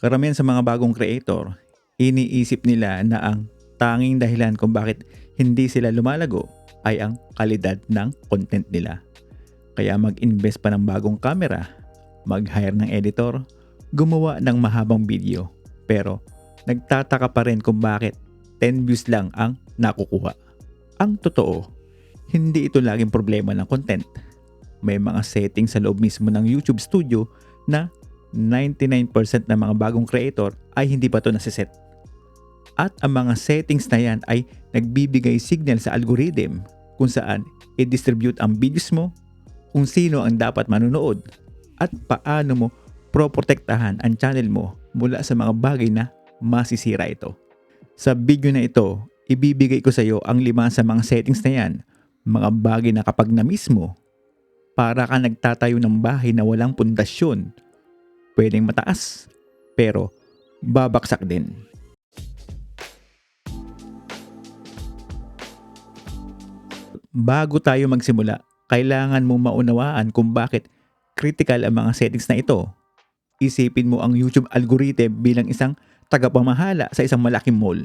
Karamihan sa mga bagong creator, iniisip nila na ang tanging dahilan kung bakit hindi sila lumalago ay ang kalidad ng content nila. Kaya mag-invest pa ng bagong camera, mag-hire ng editor, gumawa ng mahabang video. Pero nagtataka pa rin kung bakit 10 views lang ang nakukuha. Ang totoo, hindi ito laging problema ng content. May mga settings sa loob mismo ng YouTube Studio na 99% ng mga bagong creator ay hindi pa ito nasiset. At ang mga settings na yan ay nagbibigay signal sa algorithm kung saan i-distribute ang videos mo, kung sino ang dapat manonood, at paano mo proprotektahan ang channel mo mula sa mga bagay na masisira ito. Sa video na ito, ibibigay ko sa iyo ang 5 sa mga settings na yan, mga bagay na kapag na-miss mo, para ka nagtatayo ng bahay na walang pundasyon. Pwedeng mataas, pero babaksak din. Bago tayo magsimula, kailangan mo maunawaan kung bakit critical ang mga settings na ito. Isipin mo ang YouTube algorithm bilang isang tagapamahala sa isang malaking mall.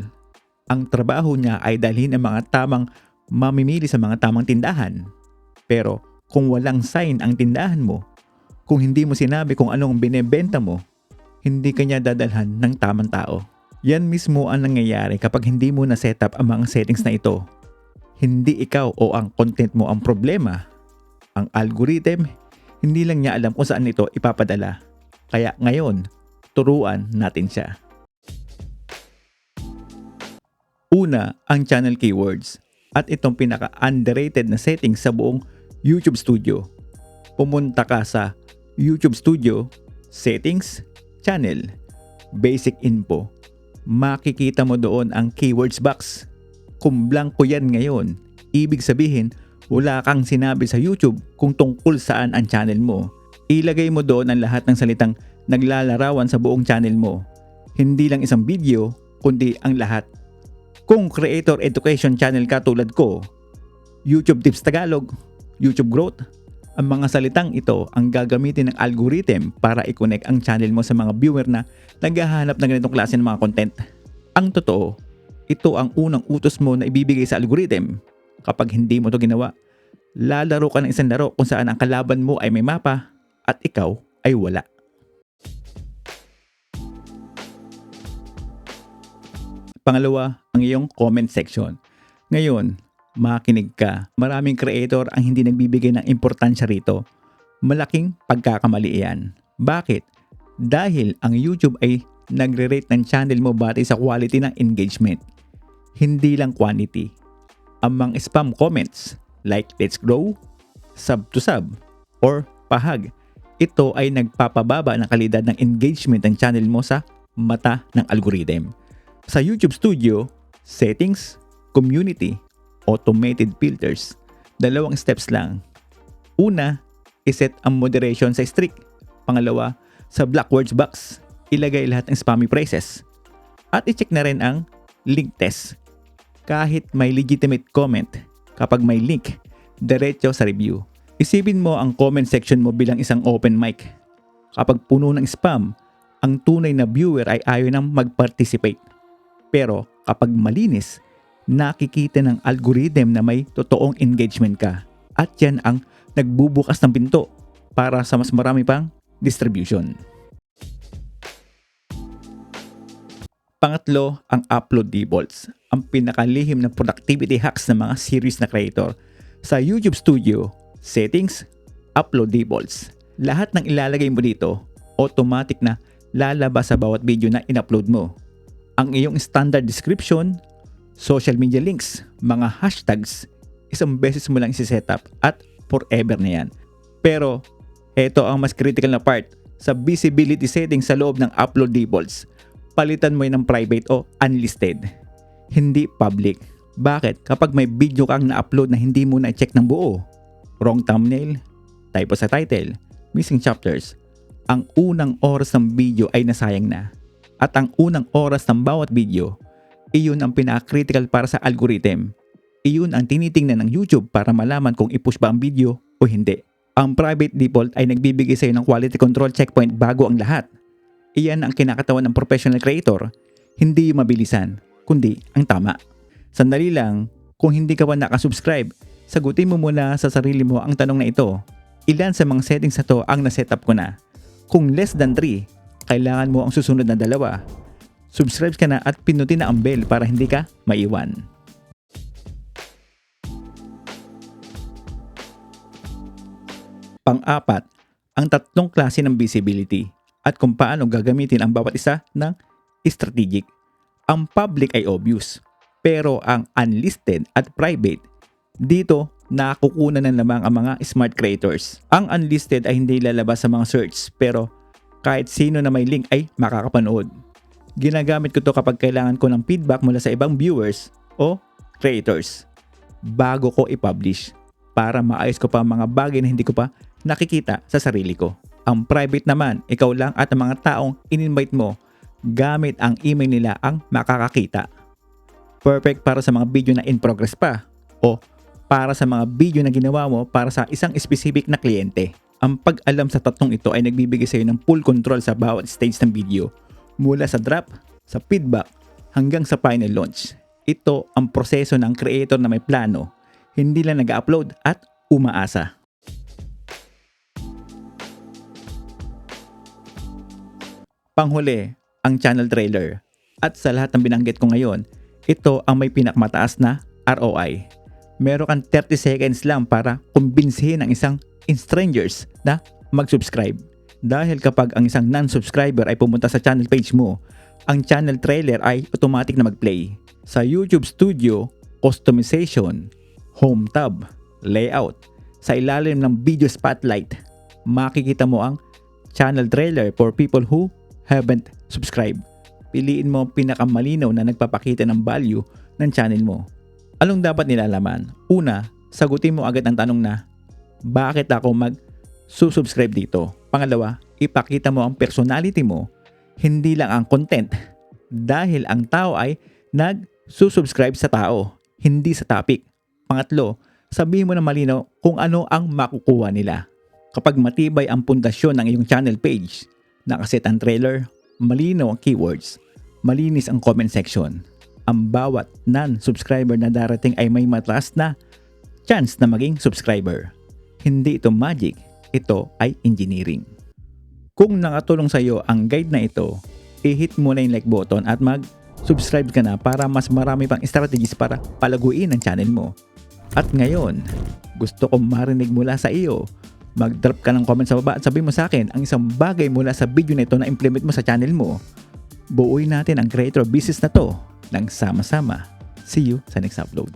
Ang trabaho niya ay dalhin ang mga tamang mamimili sa mga tamang tindahan. Pero kung walang sign ang tindahan mo, kung hindi mo sinabi kung anong binebenta mo, hindi kanya dadalhan ng tamang tao. Yan mismo ang nangyayari kapag hindi mo na-set up ang mga settings na ito. Hindi ikaw o ang content mo ang problema. Ang algorithm, hindi lang niya alam kung saan ito ipapadala. Kaya ngayon, turuan natin siya. Una, ang channel keywords. At itong pinaka-underrated na settings sa buong YouTube Studio. Pumunta ka sa YouTube Studio, Settings, Channel, Basic Info. Makikita mo doon ang keywords box. Kung blanco yan ngayon, ibig sabihin wala kang sinabi sa YouTube kung tungkol saan ang channel mo. Ilagay mo doon ang lahat ng salitang naglalarawan sa buong channel mo. Hindi lang isang video, kundi ang lahat. Kung creator education channel ka tulad ko, YouTube Tips Tagalog, YouTube Growth, ang mga salitang ito ang gagamitin ng algorithm para i-connect ang channel mo sa mga viewer na naghahanap ng ganitong klase ng mga content. Ang totoo, ito ang unang utos mo na ibibigay sa algorithm. Kapag hindi mo ito ginawa, lalaro ka ng isang laro kung saan ang kalaban mo ay may mapa at ikaw ay wala. Pangalawa, ang iyong comment section. Ngayon, makinig ka. Maraming creator ang hindi nagbibigay ng importansya rito. Malaking pagkakamali yan. Bakit? Dahil ang YouTube ay nagre-rate ng channel mo batay sa quality ng engagement. Hindi lang quantity. Ang mga spam comments like let's grow, sub to sub, or pahag, ito ay nagpapababa ng kalidad ng engagement ng channel mo sa mata ng algorithm. Sa YouTube Studio, Settings, Community, Automated Filters, 2 steps lang. Una, iset ang moderation sa strict. Pangalawa, sa black words box, ilagay lahat ng spammy phrases. At i-check na rin ang link test. Kahit may legitimate comment, kapag may link, diretso sa review. Isipin mo ang comment section mo bilang isang open mic. Kapag puno ng spam, ang tunay na viewer ay ayaw nang mag-participate. Pero kapag malinis, nakikita ng algorithm na may totoong engagement ka. At yan ang nagbubukas ng pinto para sa mas marami pang distribution. Pangatlo, ang upload defaults. Ang pinakalihim na productivity hacks ng mga series na creator. Sa YouTube Studio, Settings, Upload Defaults. Lahat ng ilalagay mo dito, automatic na lalabas sa bawat video na in-upload mo. Ang iyong standard description, social media links, mga hashtags, isang beses mo lang isi-setup at forever na yan. Pero, ito ang mas critical na part. Sa visibility settings sa loob ng upload defaults, palitan mo yun ng private o unlisted. Hindi public. Bakit? Kapag may video kang na-upload na hindi mo na-check ng buo, wrong thumbnail, typo sa title, missing chapters, ang unang oras ng video ay nasayang na. At ang unang oras ng bawat video, iyon ang pinaka-critical para sa algorithm. Iyon ang tinitingnan ng YouTube para malaman kung i-push ba ang video o hindi. Ang private default ay nagbibigay sa iyo ng quality control checkpoint bago ang lahat. Iyan ang kinakatawan ng professional creator, hindi yung mabilisan, kundi ang tama. Sandali lang, kung hindi ka pa nakasubscribe, sagutin mo muna sa sarili mo ang tanong na ito. Ilan sa mga settings na to ang nasetup ko na? Kung less than 3, kailangan mo ang susunod na 2. Subscribe ka na at pinutin na ang bell para hindi ka maiwan. Pang-apat, ang 3 klase ng visibility at kung paano gagamitin ang bawat isa ng strategic. Ang public ay obvious, pero ang unlisted at private, dito nakukunan ng lamang ang mga smart creators. Ang unlisted ay hindi lalabas sa mga search, pero kahit sino na may link ay makakapanood. Ginagamit ko to kapag kailangan ko ng feedback mula sa ibang viewers o creators bago ko i-publish para maayos ko pa mga bagay na hindi ko pa nakikita sa sarili ko. Ang private naman, ikaw lang at ang mga taong in-invite mo gamit ang email nila ang makakakita. Perfect para sa mga video na in progress pa o para sa mga video na ginawa mo para sa isang specific na kliyente. Ang pag-alam sa 3 ito ay nagbibigay sa iyo ng full control sa bawat stage ng video mula sa drop, sa feedback, hanggang sa final launch. Ito ang proseso ng creator na may plano, hindi lang nag-upload at umaasa. Panghuli, ang channel trailer. At sa lahat ng binanggit ko ngayon, ito ang may pinakamataas na ROI. Meron kang 30 seconds lang para kumbinsihin ang isang strangers na mag-subscribe. Dahil kapag ang isang non-subscriber ay pumunta sa channel page mo, ang channel trailer ay automatic na mag-play. Sa YouTube Studio, customization, home tab, layout, sa ilalim ng video spotlight, makikita mo ang channel trailer for people who haven't subscribed. Piliin mo ang pinakamalinaw na nagpapakita ng value ng channel mo. Anong dapat nilalaman? Una, sagutin mo agad ang tanong na, bakit ako mag-subscribe dito? Pangalawa, ipakita mo ang personality mo, hindi lang ang content. Dahil ang tao ay nag-subscribe sa tao, hindi sa topic. Pangatlo, sabihin mo na malinaw kung ano ang makukuha nila. Kapag matibay ang pundasyon ng iyong channel page, nakaset ang trailer, malinaw ang keywords, malinis ang comment section, ang bawat non-subscriber na darating ay may mataas na chance na maging subscriber. Hindi ito magic, ito ay engineering. Kung nakatulong sa iyo ang guide na ito, i-hit mo na yung like button at mag-subscribe ka na para mas marami pang strategies para palaguin ang channel mo. At ngayon, gusto kong marinig mula sa iyo. Mag-drop ka ng comment sa baba at sabihin mo sa akin ang isang bagay mula sa video na ito na implement mo sa channel mo. Buuin natin ang creator business na to ng sama-sama. See you sa next upload.